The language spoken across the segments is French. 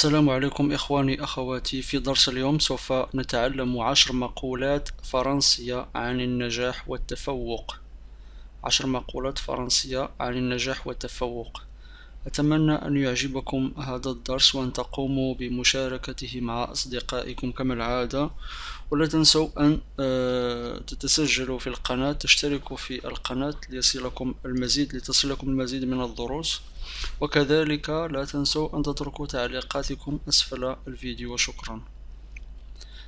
السلام عليكم إخواني أخواتي. في درس اليوم سوف نتعلم 10 مقولات فرنسية عن النجاح والتفوق. 10 مقولات فرنسية عن النجاح والتفوق. أتمنى أن يعجبكم هذا الدرس وأن تقوموا بمشاركته مع أصدقائكم كما العادة، ولا تنسوا أن تتسجلوا في القناة، تشتركوا في القناة لتصلكم المزيد من الدروس، وكذلك لا تنسوا أن تتركوا تعليقاتكم أسفل الفيديو. شكرا.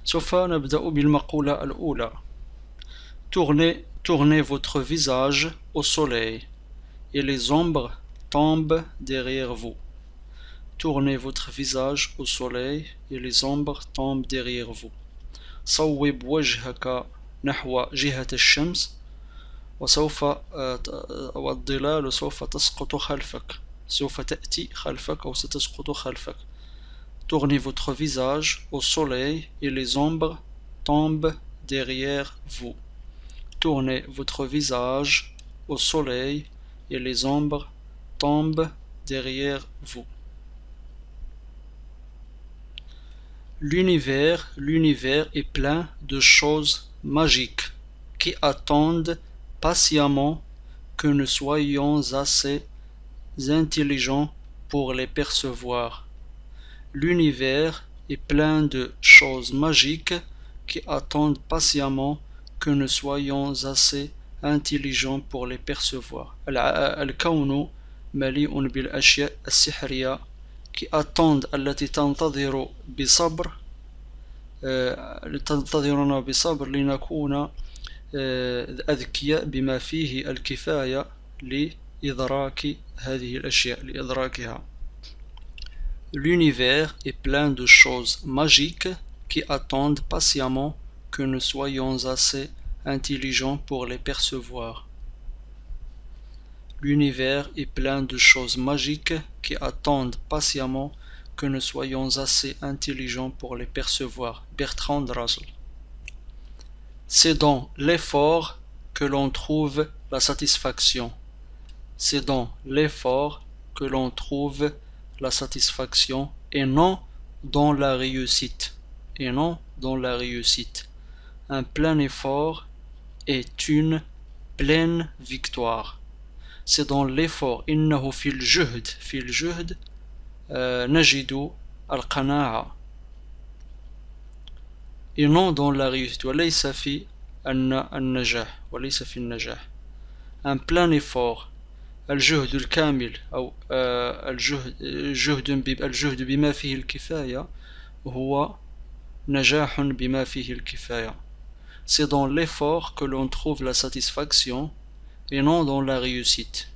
سوف نبدأ بالمقولة الأولى. Tournez votre visage au soleil et les ombres tombent derrière vous. Tournez votre visage au soleil et les ombres tombent derrière vous. صوب وجهك نحو جهة الشمس والظلال سوف تسقط خلفك، سوف تأتي خلفك أو ستسقط خلفك. Tournez votre visage au soleil et les ombres tombent derrière vous. Tournez votre visage au soleil et les ombres tombent derrière vous. L'univers est plein de choses magiques qui attendent patiemment que nous soyons assez intelligents pour les percevoir. L'univers est plein de choses magiques qui attendent patiemment que nous soyons assez intelligents pour les percevoir. الكون مليء بالأشياء السحرية qui attendent التي تنتظر بصبر تنتظرنا بصبر لنكون أذكياء بما فيه الكفاية لإدراك هذه الأشياء، لإدراكها. L'univers est plein de choses magiques qui attendent patiemment que nous soyons assez intelligents pour les percevoir. L'univers est plein de choses magiques qui attendent patiemment que nous soyons assez intelligents pour les percevoir. Bertrand Russell. C'est dans l'effort que l'on trouve la satisfaction. C'est dans l'effort que l'on trouve la satisfaction et non dans la réussite. Et non dans la réussite. Un plein effort est une pleine victoire. C'est dans l'effort. إنه في الجهد نجد القناعة. Et non dans la réussite. وليس في النجاح. وليس في النجاح. Un plein effort. الجهد الكامل أو الجهد بما فيه الكفاية هو نجاح بما فيه الكفاية. C'est dans l'effort que l'on trouve la satisfaction et non dans la réussite.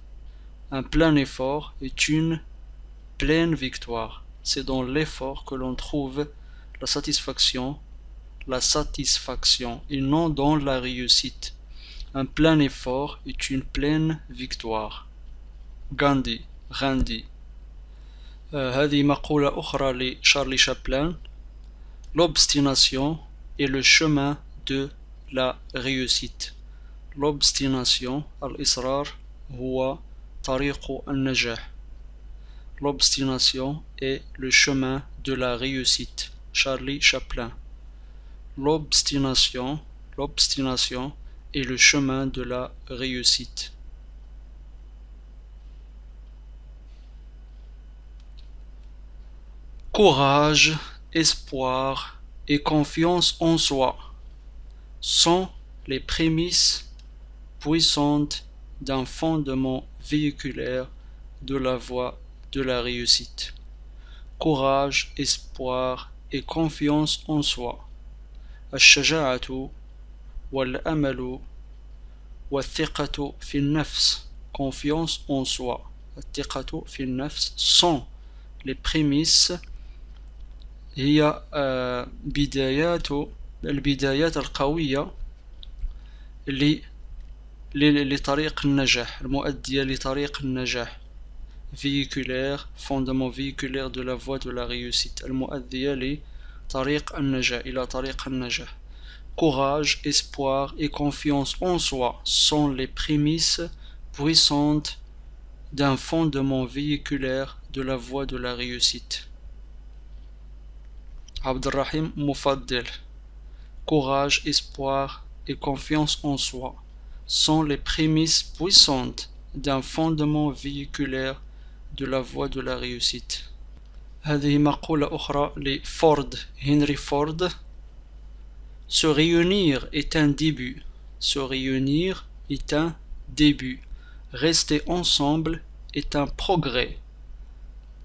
Un plein effort est une pleine victoire. C'est dans l'effort que l'on trouve la satisfaction et non dans la réussite. Un plein effort est une pleine victoire. Gandhi. هذه مقولة أخرى لشارلي شابلان. L'obstination est le chemin de la réussite. L'obstination الإصرار هو طريق النجاح. L'obstination est le chemin de la réussite. Charlie Chaplin. L'obstination est le chemin de la réussite. Courage, espoir et confiance en soi sont les prémices puissantes d'un fondement véhiculaire de la voie de la réussite. Courage, espoir et confiance en soi. الشجاعة والأمل والثقة في النفس. Confiance en soi. الثقة في النفس sont les prémices. هي البدايات القوية لطريق النجاح، المؤدية لطريق النجاح. véhiculaire, fondement véhiculaire de la voie de la réussite، المؤدية لطريق النجاح، إلى طريق النجاح. Courage, espoir et confiance en soi sont les prémices puissantes d'un fondement véhiculaire de la voie de la réussite. Abdelrahim Mufaddel. Courage, espoir et confiance en soi sont les prémices puissantes d'un fondement véhiculaire de la voie de la réussite. هذه مقولة أخرى لفورد هنري فورد. Se réunir est un début. Se réunir est un début. Rester ensemble est un progrès.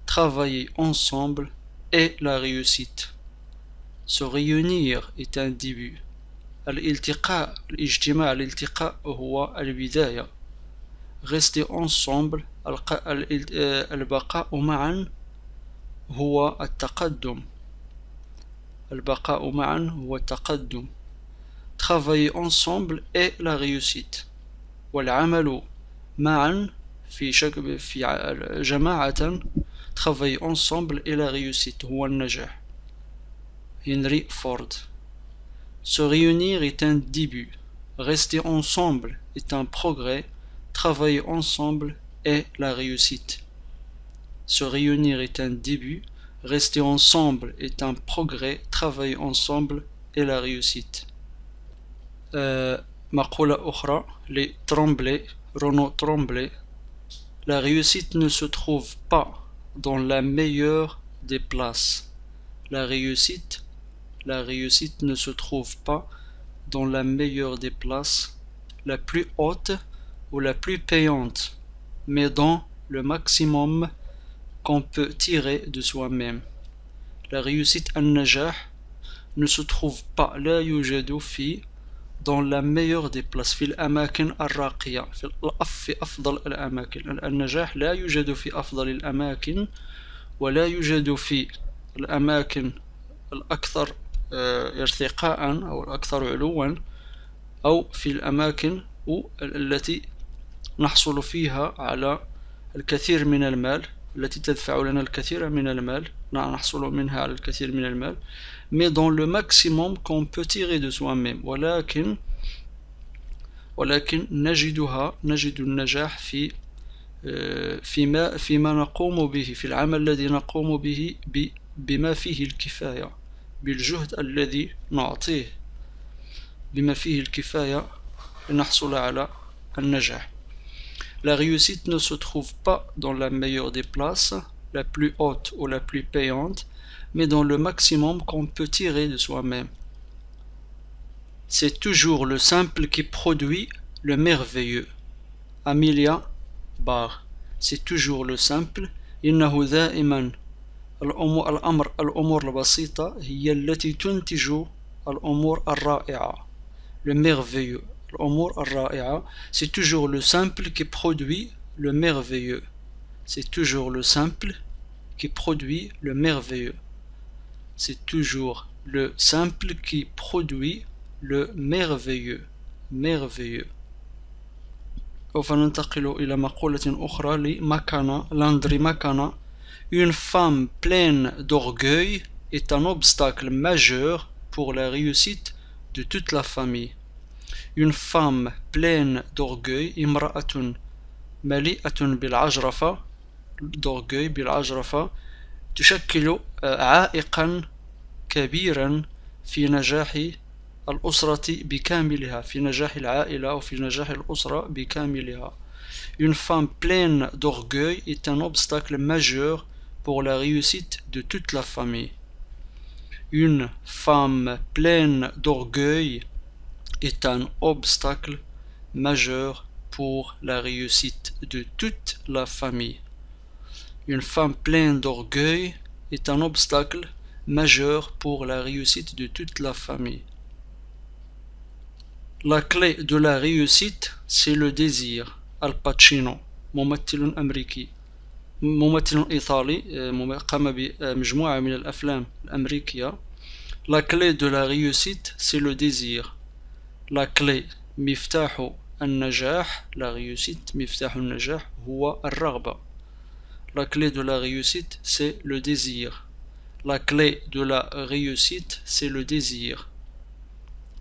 Travailler ensemble est la réussite. Se réunir est un début. الالتقاء الاجتماع الالتقاء هو البداية. Rester ensemble البقاء معا هو التقدم. البقاء معا هو التقدم. Travailler ensemble est la réussite. والعمل معا في جماعة. Travailler ensemble est la réussite. هو النجاح. Henry Ford. Se réunir est un début. Rester ensemble est un progrès. Travailler ensemble est la réussite. Se réunir est un début. Rester ensemble est un progrès. Travailler ensemble est la réussite. مقولة أخرى لترومبلي Renaud Tremblay. La réussite ne se trouve pas dans la meilleure des places. La réussite ne se trouve pas dans la meilleure des places, la plus haute ou la plus payante, mais dans le maximum qu'on peut tirer de soi-même. La réussite النجاح ne se trouve pas لا يوجد في dans la meilleure des places في الأماكن الراقية في أفضل الأماكن. النجاح لا يوجد في أفضل الأماكن ولا يوجد في الأماكن الأكثر ارتقاء أو الأكثر علوا أو في الأماكن التي نحصل فيها على الكثير من المال التي تدفع لنا الكثير من المال نحصل منها على الكثير من المال mais dans le maximum qu'on peut tirer de soi-même ولكن نجد النجاح فيما نقوم به في العمل الذي نقوم به بما فيه الكفاية بالجهد الذي نعطيه بما فيه الكفاية لنحصل على النجاح. La réussite ne se trouve pas dans la meilleure des places, la plus haute ou la plus payante, mais dans le maximum qu'on peut tirer de soi-même. C'est toujours le simple qui produit le merveilleux. Amelia Barr. C'est toujours le simple. إنه دائما الأمور البسيطة هي التي تنتج الأمور الرائعة. Le merveilleux. الأمور الرائعة. C'est toujours le simple qui produit le merveilleux. C'est toujours le simple qui produit le merveilleux. C'est toujours le simple qui produit le merveilleux. Merveilleux. وفننتقل إلى مقولة أخرى لماكانا لاندري ماكانا. Une femme pleine d'orgueil est un obstacle majeur pour la réussite de toute la famille. Une femme pleine d'orgueil امرأة مليئة بالعجرفة d'orgueil بالعجرفة تشكل عائقا كبيرا في نجاح الأسرة بكاملها في نجاح العائلة أو في نجاح الأسرة بكاملها. Une femme pleine d'orgueil est un obstacle majeur pour la réussite de toute la famille. Une femme pleine d'orgueil est un obstacle majeur pour la réussite de toute la famille. Une femme pleine d'orgueil est un obstacle majeur pour la réussite de toute la famille. La clé de la réussite, c'est le désir. Al Pacino, ممثل أمريكي ممثل إيطالي قام بمجموعة من الأفلام الأمريكية. La clé de la réussite, c'est le désir. La clé مفتاح النجاح la réussite مفتاح النجاح هو الرغبة. La clé de la réussite, c'est le désir. La clé de la réussite, c'est le désir.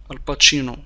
Al Pacino.